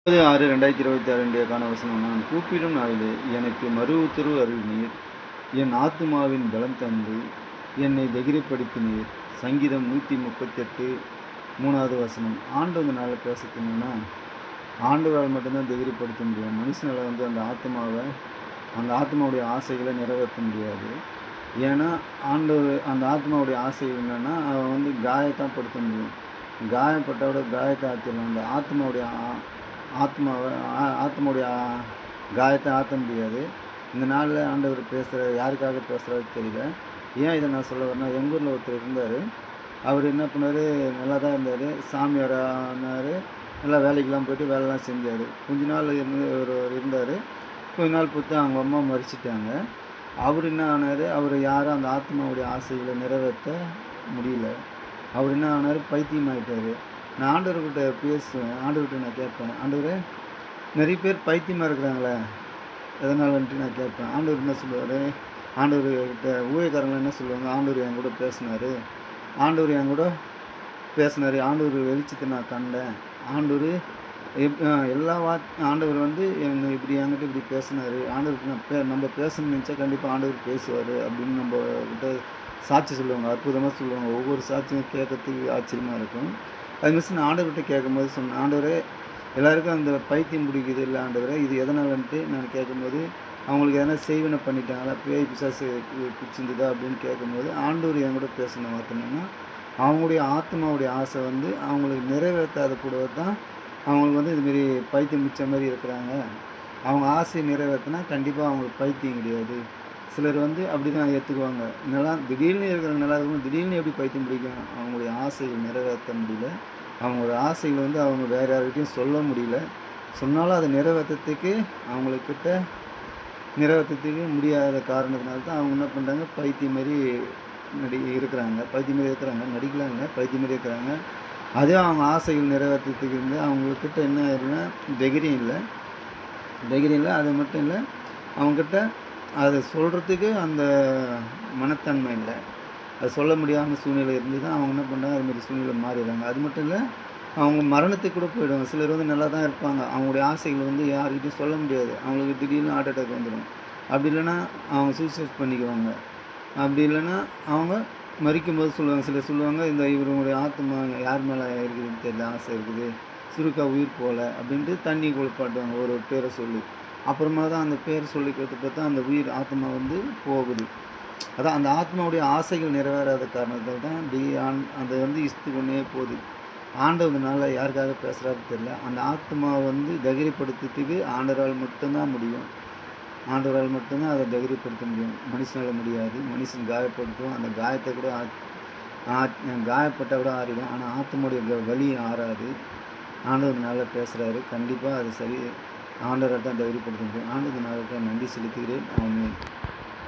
6/2026 வசனம். நான் கூப்பிடும் நாளிலே எனக்கு மறு உத்தரவு அருளினீர். என் ஆத்துமாவின் பலம் தந்து என்னை தைரியப்படுத்தினீர். சங்கீதம் 138 3வது வசனம். ஆண்டவர் நாளில் பேசணும்னா ஆண்டவரால் மட்டும்தான் தைரியப்படுத்த முடியும். மனுஷனால் அந்த ஆத்மாவுடைய ஆசைகளை நிறைவேற்ற முடியாது. ஏன்னா அந்த ஆத்மாவுடைய ஆசைகள் என்னென்னா அவன் காயத்தான் படுத்த முடியும். காயப்பட்டோட காயத்தை ஆற்றிடலாம். அந்த ஆத்மாவுடைய காயத்தை ஆற்ற முடியாது. இந்த நாளில் ஆண்டவர் பேசுகிற யாருக்காக பேசுகிறாரு தெரியல. ஏன் இதை நான் சொல்ல வரேன்னா, எங்கள் ஊரில் ஒருத்தர் இருந்தார். அவர் என்ன பண்ணார், நல்லா தான் இருந்தார், சாமியாரானார், நல்லா வேலைக்கெலாம் போய்ட்டு வேலைலாம் செஞ்சார். கொஞ்ச நாள் இருந்தார். கொஞ்ச நாள் பொறுத்து அவங்க அம்மா மரிச்சிட்டாங்க. அவர் என்ன ஆனார், அவர் யாரும் அந்த ஆத்மாவுடைய ஆசைகளை நிறைவேற்ற முடியல. அவர் என்ன ஆனார், பைத்தியமாகிட்டார். நான் ஆண்டவர்கிட்ட பேசுவேன், ஆண்டவர்கிட்ட நான் கேட்பேன், ஆண்டவரே நிறைய பேர் பைத்தியமாக இருக்கிறாங்களே எதனாலன்ட்டு நான் கேட்பேன். ஆண்டவர் என்ன சொல்லுவார், ஆண்டவர்கிட்ட ஊழியக்காரங்க என்ன சொல்லுவாங்க, ஆண்டவர் என் கூட பேசினார், ஆண்டவர் வெளிச்சத்தை நான் கண்டேன், ஆண்டவர் ஆண்டவர் என்னை என்கிட்ட இப்படி பேசினார், ஆண்டவருக்கு நம்ம பேசணும்னு நினச்சா கண்டிப்பாக ஆண்டவர் பேசுவார் அப்படின்னு நம்ம கிட்ட சாட்சி சொல்லுவாங்க. அற்புதமாக சொல்லுவாங்க. ஒவ்வொரு சாட்சியும் கேட்கறதுக்கு ஆச்சரியமாக இருக்கும். அது மிஸ் நான் ஆண்டவர்கிட்ட கேட்கும்போது சொன்னேன், ஆண்டவரே எல்லாருக்கும் அந்த பைத்தியம் பிடிக்குது இல்லை ஆண்டவரே, இது எதனாலன்ட்டு நான் கேட்கும்போது, அவங்களுக்கு எதனா செய்வினை பண்ணிட்டாங்களா, பேய் பிசாசு பிடிச்சிருந்ததா அப்படின்னு கேட்கும்போது, ஆண்டவர் என் கூட பேசின வார்த்தைன்னா, அவங்களுடைய ஆத்மாவுடைய ஆசை அவங்களுக்கு நிறைவேற்றாத கூட தான் அவங்களுக்கு இதுமாரி பைத்தியம் மிச்ச மாதிரி இருக்கிறாங்க. அவங்க ஆசையை நிறைவேற்றினா கண்டிப்பாக அவங்களுக்கு பைத்தியம் கிடையாது. சிலர் அப்படி தான் ஏற்றுக்குவாங்க. திடீர்னு இருக்கிற நல்லா இருக்கும், திடீர்னு எப்படி பைத்தியம் பிடிக்கும், அவங்களுடைய ஆசைகள் நிறைவேற்ற முடியல. அவங்களோட ஆசைகள் அவங்க வேறு யார்கிட்டையும் சொல்ல முடியல. சொன்னாலும் அதை நிறைவேற்றத்துக்கு முடியாத காரணத்தினால தான் அவங்க என்ன பண்ணுறாங்க, பைத்தியம் மாரி இருக்கிறாங்க. நடிக்கலாங்க, பைத்தியம் மாரி இருக்கிறாங்க. அதே அவங்க ஆசைகள் நிறைவேற்றத்துக்கு அவங்கக்கிட்ட என்ன ஆயிருன்னா தைரியம் இல்லை. அது மட்டும் இல்லை, அவங்கக்கிட்ட அதை சொல்கிறதுக்கு அந்த மனத்தன்மை இல்லை. அது சொல்ல முடியாமல் சூழ்நிலை இருந்து தான் அவங்க என்ன பண்ணுறாங்க, அதுமாரி சூழ்நிலை மாறிடுறாங்க. அது மட்டும் இல்லை, அவங்க மரணத்துக்கு கூட போயிடுவாங்க. சிலர் நல்லா தான் இருப்பாங்க. அவங்களுடைய ஆசைகள் யார்கிட்டையும் சொல்ல முடியாது. அவங்களுக்கு திடீர்னு ஹார்ட் அட்டாக் வந்துடும். அப்படி இல்லைன்னா அவங்க சூசைட் பண்ணிக்குவாங்க. அப்படி இல்லைன்னா அவங்க மரிக்கும்போது சொல்லுவாங்க, சிலர் சொல்லுவாங்க, இவருடைய ஆத்மா யார் மேலே இருக்குதுன்னு தெரியல, ஆசை இருக்குது, சுருக்கா உயிர் போகல அப்படின்ட்டு தண்ணி குளிப்பாட்டுவாங்க ஒரு பேரை சொல்லி. அப்புறமா தான் அந்த பேர் சொல்லிக்கிறது பார்த்தா அந்த உயிர் ஆத்மா போகுது. அதான் அந்த ஆத்மாவுடைய ஆசைகள் நிறைவேறாத காரணத்தால் தான் அது இஸ்து கொண்டே போகுது. ஆண்டவனால யாருக்காக பேசுகிறாரு தெரியல. அந்த ஆத்மாவை தைரியப்படுத்துறதுக்கு ஆண்டவரால் மட்டும்தான் முடியும். ஆண்டவரால் மட்டும்தான் அதை தைரியப்படுத்த முடியும். மனுஷனால் முடியாது. மனுஷன் காயப்படுத்தும், அந்த காயத்தை கூட காயப்பட்டால் கூட ஆறிடும். ஆனால் ஆத்மாவுடைய வலி ஆறாது. ஆண்டவனால பேசுகிறாரு, கண்டிப்பாக அது சரி. ஆண்டவரால் தான் தைரியப்படுத்த முடியும். ஆண்டவனால நன்றி செலுத்துகிறேன். ஆமென்.